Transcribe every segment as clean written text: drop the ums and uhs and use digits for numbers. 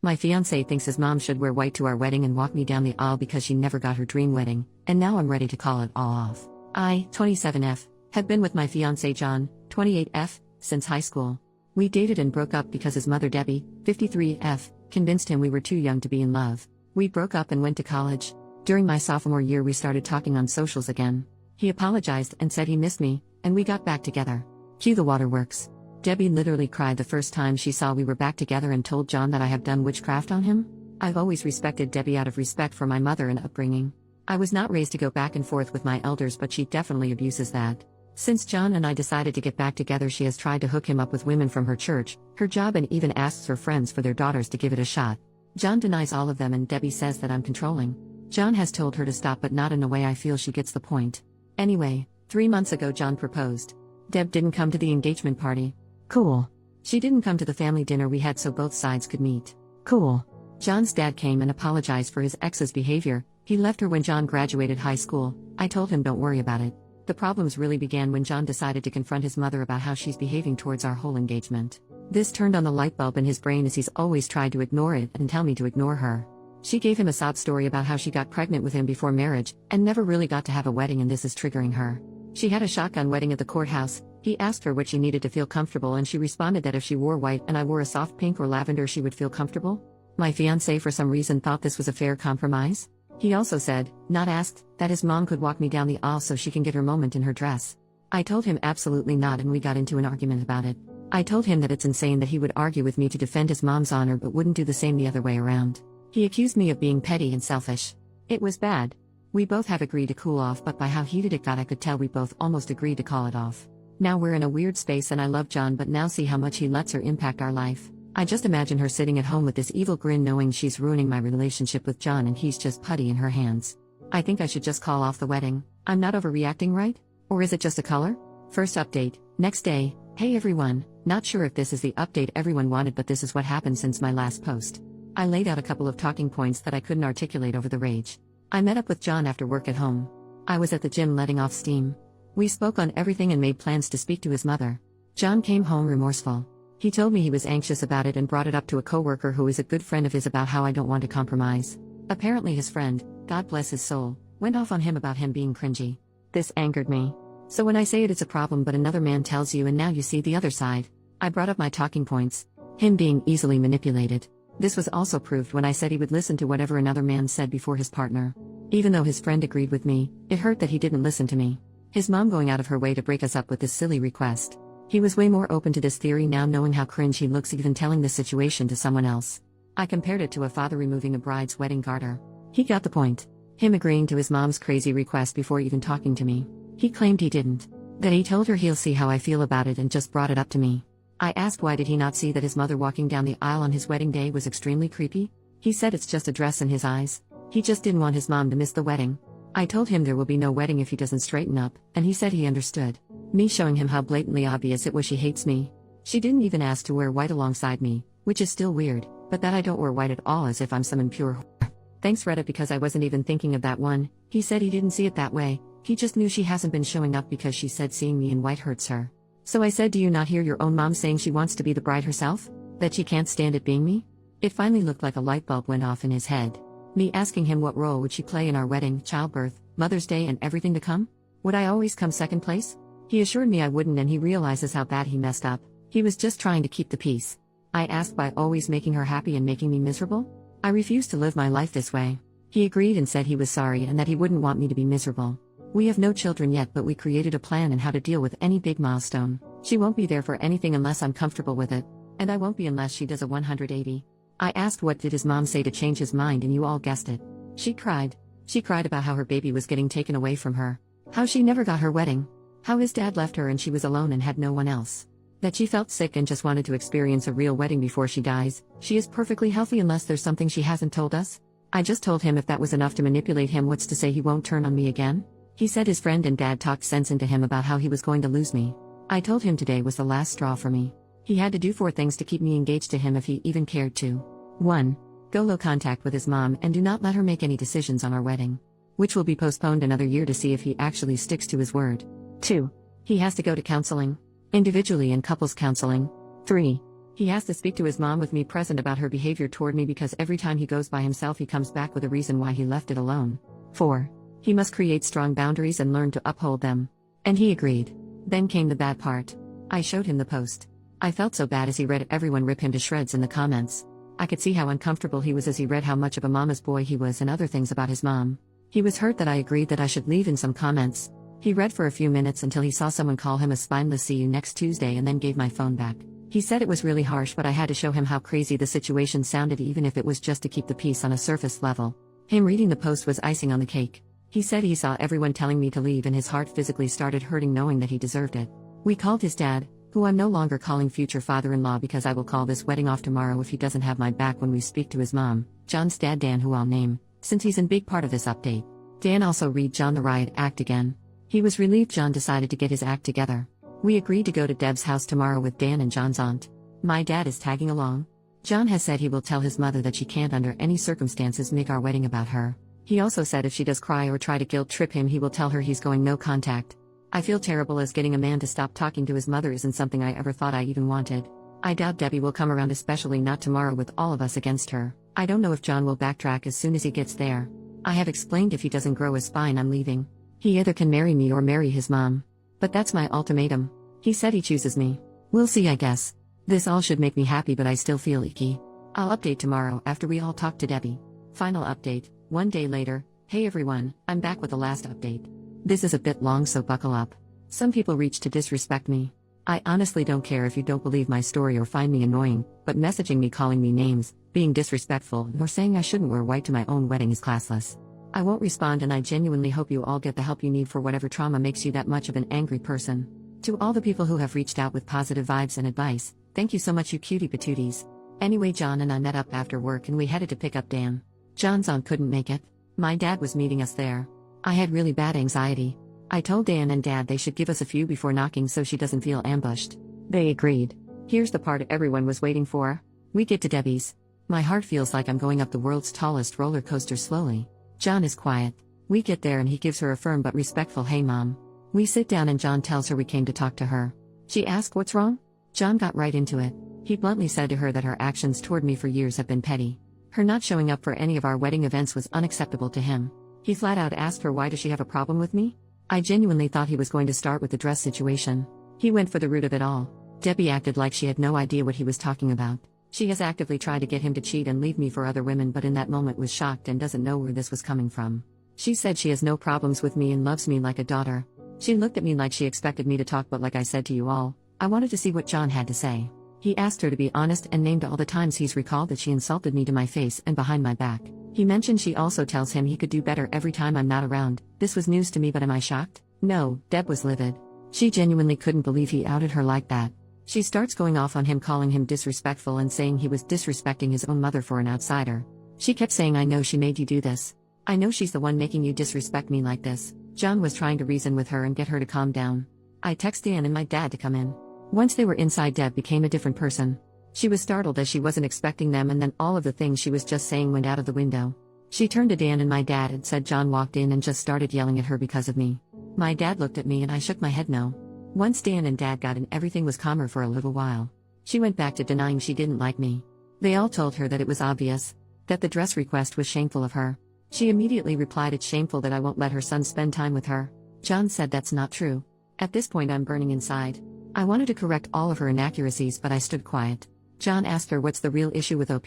My fiancé thinks his mom should wear white to our wedding and walk me down the aisle because she never got her dream wedding, and now I'm ready to call it all off. I, 27F, have been with my fiancé John, 28F, since high school. We dated and broke up because his mother Debbie, 53F, convinced him we were too young to be in love. We broke up and went to college. During my sophomore year we started talking on socials again. He apologized and said he missed me, and we got back together. Cue the waterworks. Debbie literally cried the first time she saw we were back together and told John that I have done witchcraft on him. I've always respected Debbie out of respect for my mother and upbringing. I was not raised to go back and forth with my elders, but she definitely abuses that. Since John and I decided to get back together, she has tried to hook him up with women from her church, her job, and even asks her friends for their daughters to give it a shot. John denies all of them and Debbie says that I'm controlling. John has told her to stop, but not in a way I feel she gets the point. Anyway, 3 months ago John proposed. Deb didn't come to the engagement party. Cool. She didn't come to the family dinner we had so both sides could meet. Cool. John's dad came and apologized for his ex's behavior. He left her when John graduated high school. I told him don't worry about it. The problems really began when John decided to confront his mother about how she's behaving towards our whole engagement. This turned on the light bulb in his brain, as he's always tried to ignore it and tell me to ignore her. She gave him a sob story about how she got pregnant with him before marriage and never really got to have a wedding, and this is triggering her. She had a shotgun wedding at the courthouse. He asked her what she needed to feel comfortable, and she responded that if she wore white and I wore a soft pink or lavender she would feel comfortable. My fiancé for some reason thought this was a fair compromise. He also said, not asked, that his mom could walk me down the aisle so she can get her moment in her dress. I told him absolutely not, and we got into an argument about it. I told him that it's insane that he would argue with me to defend his mom's honor but wouldn't do the same the other way around. He accused me of being petty and selfish. It was bad. We both have agreed to cool off, but by how heated it got I could tell we both almost agreed to call it off. Now we're in a weird space, and I love John, but now see how much he lets her impact our life. I just imagine her sitting at home with this evil grin knowing she's ruining my relationship with John and he's just putty in her hands. I think I should just call off the wedding. I'm not overreacting, right? Or is it just a color? First update, next day. Hey everyone, not sure if this is the update everyone wanted, but this is what happened since my last post. I laid out a couple of talking points that I couldn't articulate over the rage. I met up with John after work at home. I was at the gym letting off steam. We spoke on everything and made plans to speak to his mother. John came home remorseful. He told me he was anxious about it and brought it up to a coworker who is a good friend of his about how I don't want to compromise. Apparently his friend, God bless his soul, went off on him about him being cringy. This angered me. So when I say it's a problem but another man tells you and now you see the other side. I brought up my talking points. Him being easily manipulated. This was also proved when I said he would listen to whatever another man said before his partner. Even though his friend agreed with me, it hurt that he didn't listen to me. His mom going out of her way to break us up with this silly request. He was way more open to this theory now, knowing how cringe he looks even telling this situation to someone else. I compared it to a father removing a bride's wedding garter. He got the point. Him agreeing to his mom's crazy request before even talking to me. He claimed he didn't. That he told her he'll see how I feel about it and just brought it up to me. I asked why did he not see that his mother walking down the aisle on his wedding day was extremely creepy? He said it's just a dress in his eyes. He just didn't want his mom to miss the wedding. I told him there will be no wedding if he doesn't straighten up, and he said he understood. Me showing him how blatantly obvious it was she hates me. She didn't even ask to wear white alongside me, which is still weird, but that I don't wear white at all as if I'm some impure whore. Thanks Reddit, because I wasn't even thinking of that one. He said he didn't see it that way, he just knew she hasn't been showing up because she said seeing me in white hurts her. So I said, do you not hear your own mom saying she wants to be the bride herself? That she can't stand it being me? It finally looked like a light bulb went off in his head. Me asking him what role would she play in our wedding, childbirth, Mother's Day and everything to come? Would I always come second place? He assured me I wouldn't, and he realizes how bad he messed up. He was just trying to keep the peace. I asked by always making her happy and making me miserable? I refused to live my life this way. He agreed and said he was sorry and that he wouldn't want me to be miserable. We have no children yet, but we created a plan on how to deal with any big milestone. She won't be there for anything unless I'm comfortable with it. And I won't be unless she does a 180. I asked what did his mom say to change his mind, and you all guessed it. She cried. She cried about how her baby was getting taken away from her. How she never got her wedding. How his dad left her and she was alone and had no one else. That she felt sick and just wanted to experience a real wedding before she dies. She is perfectly healthy unless there's something she hasn't told us. I just told him if that was enough to manipulate him, what's to say he won't turn on me again? He said his friend and dad talked sense into him about how he was going to lose me. I told him today was the last straw for me. He had to do 4 things to keep me engaged to him if he even cared to. 1. Go low contact with his mom and do not let her make any decisions on our wedding. Which will be postponed another year to see if he actually sticks to his word. 2. He has to go to counseling. Individually and couples counseling. 3. He has to speak to his mom with me present about her behavior toward me because every time he goes by himself he comes back with a reason why he left it alone. 4. He must create strong boundaries and learn to uphold them. And he agreed. Then came the bad part. I showed him the post. I felt so bad as he read everyone rip him to shreds in the comments. I could see how uncomfortable he was as he read how much of a mama's boy he was and other things about his mom. He was hurt that I agreed that I should leave in some comments. He read for a few minutes until he saw someone call him a spineless "see you next Tuesday" and then gave my phone back. He said it was really harsh, but I had to show him how crazy the situation sounded, even if it was just to keep the peace on a surface level. Him reading the post was icing on the cake. He said he saw everyone telling me to leave and his heart physically started hurting knowing that he deserved it. We called his dad, who I'm no longer calling future father-in-law because I will call this wedding off tomorrow if he doesn't have my back when we speak to his mom, John's dad Dan, who I'll name, since he's in big part of this update. Dan also read John the riot act again. He was relieved John decided to get his act together. We agreed to go to Deb's house tomorrow with Dan and John's aunt. My dad is tagging along. John has said he will tell his mother that she can't under any circumstances make our wedding about her. He also said if she does cry or try to guilt trip him he will tell her he's going no contact. I feel terrible as getting a man to stop talking to his mother isn't something I ever thought I even wanted. I doubt Debbie will come around, especially not tomorrow with all of us against her. I don't know if John will backtrack as soon as he gets there. I have explained if he doesn't grow a spine I'm leaving. He either can marry me or marry his mom. But that's my ultimatum. He said he chooses me. We'll see, I guess. This all should make me happy, but I still feel icky. I'll update tomorrow after we all talk to Debbie. Final update, 1 day later. Hey everyone, I'm back with the last update. This is a bit long, so buckle up. Some people reach to disrespect me. I honestly don't care if you don't believe my story or find me annoying, but messaging me, calling me names, being disrespectful, nor saying I shouldn't wear white to my own wedding is classless. I won't respond, and I genuinely hope you all get the help you need for whatever trauma makes you that much of an angry person. To all the people who have reached out with positive vibes and advice, thank you so much, you cutie patooties. Anyway, John and I met up after work and we headed to pick up Dan. John's aunt couldn't make it. My dad was meeting us there. I had really bad anxiety. I told Dan and Dad they should give us a few before knocking so she doesn't feel ambushed. They agreed. Here's the part everyone was waiting for. We get to Debbie's. My heart feels like I'm going up the world's tallest roller coaster slowly. John is quiet. We get there and he gives her a firm but respectful "Hey mom." We sit down and John tells her we came to talk to her. She asked what's wrong? John got right into it. He bluntly said to her that her actions toward me for years have been petty. Her not showing up for any of our wedding events was unacceptable to him. He flat out asked her why does she have a problem with me? I genuinely thought he was going to start with the dress situation. He went for the root of it all. Debbie acted like she had no idea what he was talking about. She has actively tried to get him to cheat and leave me for other women, but in that moment was shocked and doesn't know where this was coming from. She said she has no problems with me and loves me like a daughter. She looked at me like she expected me to talk, but like I said to you all, I wanted to see what John had to say. He asked her to be honest and named all the times he's recalled that she insulted me to my face and behind my back. He mentioned she also tells him he could do better every time I'm not around. This was news to me, but am I shocked? No, Deb was livid. She genuinely couldn't believe he outed her like that. She starts going off on him, calling him disrespectful and saying he was disrespecting his own mother for an outsider. She kept saying, I know she made you do this. I know she's the one making you disrespect me like this. John was trying to reason with her and get her to calm down. I texted Dan and my dad to come in. Once they were inside, Deb became a different person. She was startled as she wasn't expecting them, and then all of the things she was just saying went out of the window. She turned to Dan and my dad and said John walked in and just started yelling at her because of me. My dad looked at me and I shook my head no. Once Dan and Dad got in, everything was calmer for a little while. She went back to denying she didn't like me. They all told her that it was obvious, that the dress request was shameful of her. She immediately replied it's shameful that I won't let her son spend time with her. John said that's not true. At this point I'm burning inside. I wanted to correct all of her inaccuracies, but I stood quiet. John asked her what's the real issue with OP?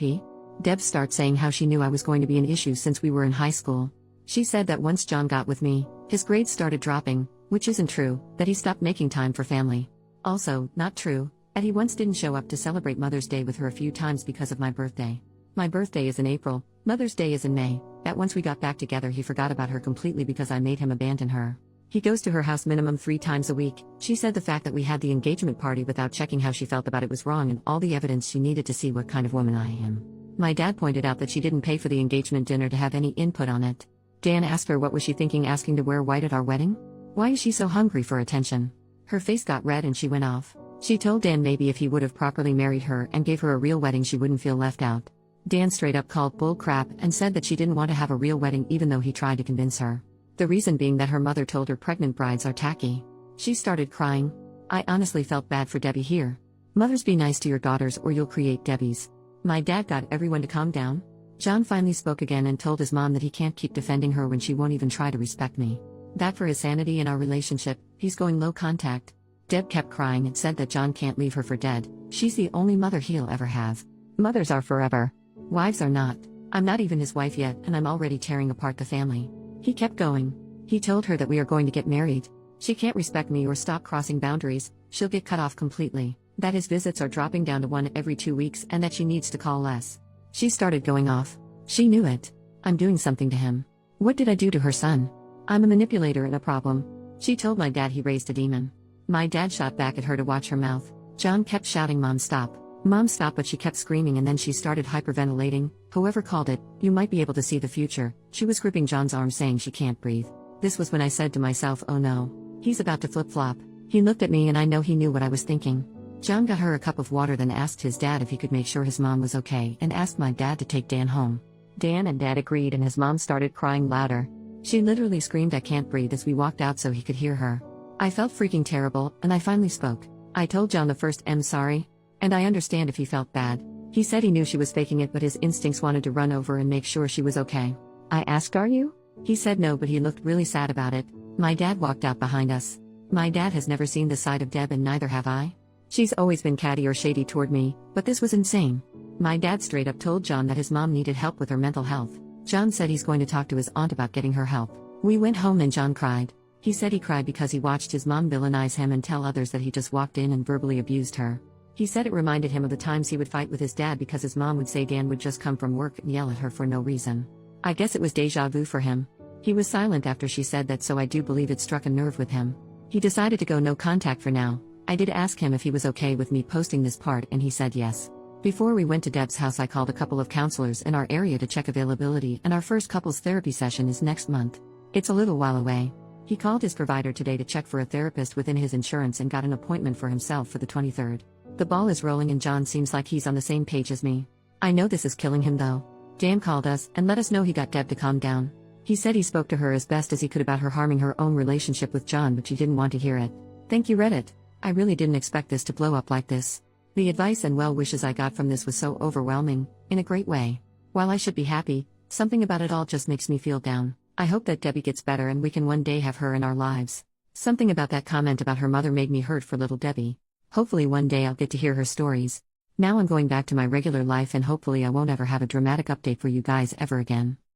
Deb starts saying how she knew I was going to be an issue since we were in high school. She said that once John got with me, his grades started dropping, which isn't true, that he stopped making time for family. Also, not true, that he once didn't show up to celebrate Mother's Day with her a few times because of my birthday. My birthday is in April, Mother's Day is in May, that once we got back together he forgot about her completely because I made him abandon her. He goes to her house minimum 3 times a week. She said the fact that we had the engagement party without checking how she felt about it was wrong and all the evidence she needed to see what kind of woman I am. My dad pointed out that she didn't pay for the engagement dinner to have any input on it. Dan asked her what was she thinking asking to wear white at our wedding? Why is she so hungry for attention? Her face got red and she went off. She told Dan maybe if he would have properly married her and gave her a real wedding she wouldn't feel left out. Dan straight up called bull crap and said that she didn't want to have a real wedding even though he tried to convince her. The reason being that her mother told her pregnant brides are tacky. She started crying. I honestly felt bad for Debbie here. Mothers, be nice to your daughters or you'll create Debbies. My dad got everyone to calm down. John finally spoke again and told his mom that he can't keep defending her when she won't even try to respect me. That for his sanity in our relationship, he's going low contact. Deb kept crying and said that John can't leave her for dead. She's the only mother he'll ever have. Mothers are forever. Wives are not. I'm not even his wife yet, and I'm already tearing apart the family. He kept going. He told her that we are going to get married. She can't respect me or stop crossing boundaries, she'll get cut off completely. That his visits are dropping down to 1 every 2 weeks and that she needs to call less. She started going off. She knew it. I'm doing something to him. What did I do to her son? I'm a manipulator and a problem. She told my dad he raised a demon. My dad shot back at her to watch her mouth. John kept shouting, "Mom, stop. Mom, stop," but she kept screaming and then she started hyperventilating. Whoever called it, you might be able to see the future. She was gripping John's arm saying she can't breathe. This was when I said to myself, oh no. He's about to flip-flop. He looked at me and I know he knew what I was thinking. John got her a cup of water, then asked his dad if he could make sure his mom was okay and asked my dad to take Dan home. Dan and Dad agreed and his mom started crying louder. She literally screamed, "I can't breathe," as we walked out so he could hear her. I felt freaking terrible, and I finally spoke. I told John the first, "I'm sorry." And I understand if he felt bad. He said he knew she was faking it, but his instincts wanted to run over and make sure she was okay. I asked, "Are you?" He said no, but he looked really sad about it. My dad walked out behind us. My dad has never seen this side of Deb and neither have I. She's always been catty or shady toward me, but this was insane. My dad straight up told John that his mom needed help with her mental health. John said he's going to talk to his aunt about getting her help. We went home and John cried. He said he cried because he watched his mom villainize him and tell others that he just walked in and verbally abused her. He said it reminded him of the times he would fight with his dad because his mom would say Dan would just come from work and yell at her for no reason. I guess it was deja vu for him. He was silent after she said that, so I do believe it struck a nerve with him. He decided to go no contact for now. I did ask him if he was okay with me posting this part and he said yes. Before we went to Deb's house, I called a couple of counselors in our area to check availability, and our first couples therapy session is next month. It's a little while away. He called his provider today to check for a therapist within his insurance and got an appointment for himself for the 23rd. The ball is rolling and John seems like he's on the same page as me. I know this is killing him though. Dan called us and let us know he got Deb to calm down. He said he spoke to her as best as he could about her harming her own relationship with John, but she didn't want to hear it. Thank you, Reddit. I really didn't expect this to blow up like this. The advice and well wishes I got from this was so overwhelming, in a great way. While I should be happy, something about it all just makes me feel down. I hope that Debbie gets better and we can one day have her in our lives. Something about that comment about her mother made me hurt for little Debbie. Hopefully one day I'll get to hear her stories. Now I'm going back to my regular life and hopefully I won't ever have a dramatic update for you guys ever again.